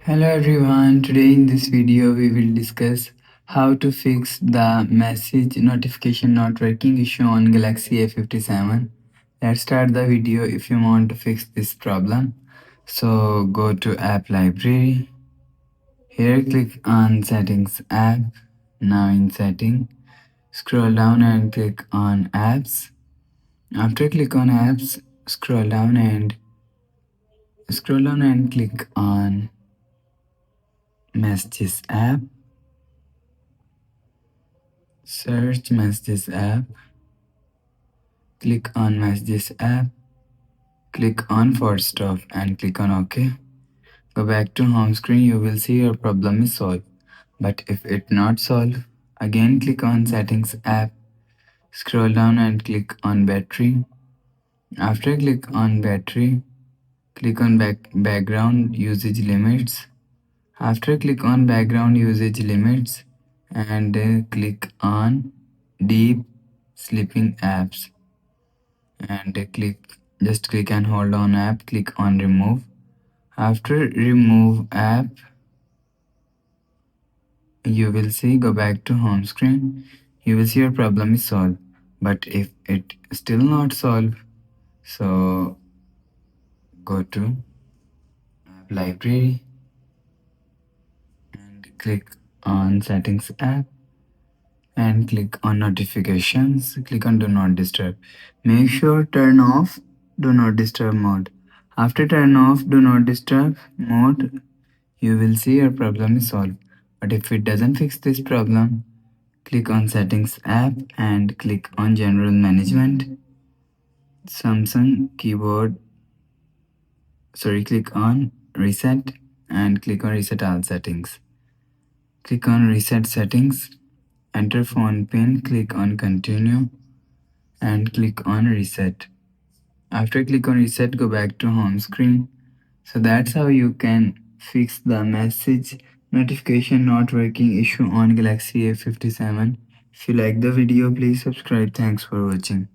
Hello everyone, today in this video we will discuss how to fix the message notification not working issue on Galaxy A57. Let's start the video if you want to fix this problem. So go to app library. Here click on settings app. Now in setting, scroll down and click on apps. After click on apps, scroll down and click on messages app. Search messages app, click on messages app, click on forward stop and click on OK. Go back to home screen, you will see your problem is solved. But if it not solved, again click on settings app, scroll down and click on battery. After click on battery, click on background usage limits. After click on background usage limits and click on deep sleeping apps and click and hold on app, click on remove. After remove app, you will see, go back to home screen, you will see your problem is solved. But if it still not solved, so go to app library and click on settings app and click on notifications, click on do not disturb. Make sure turn off do not disturb mode. After turn off do not disturb mode, you will see your problem is solved. But if it doesn't fix this problem, click on settings app and click on general management, Samsung keyboard, click on reset and click on reset all settings. Click on reset settings, enter phone pin, click on continue and click on reset. After click on reset, go back to home screen. So that's how you can fix the message notification not working issue on Galaxy A57. If you like the video, please subscribe. Thanks for watching.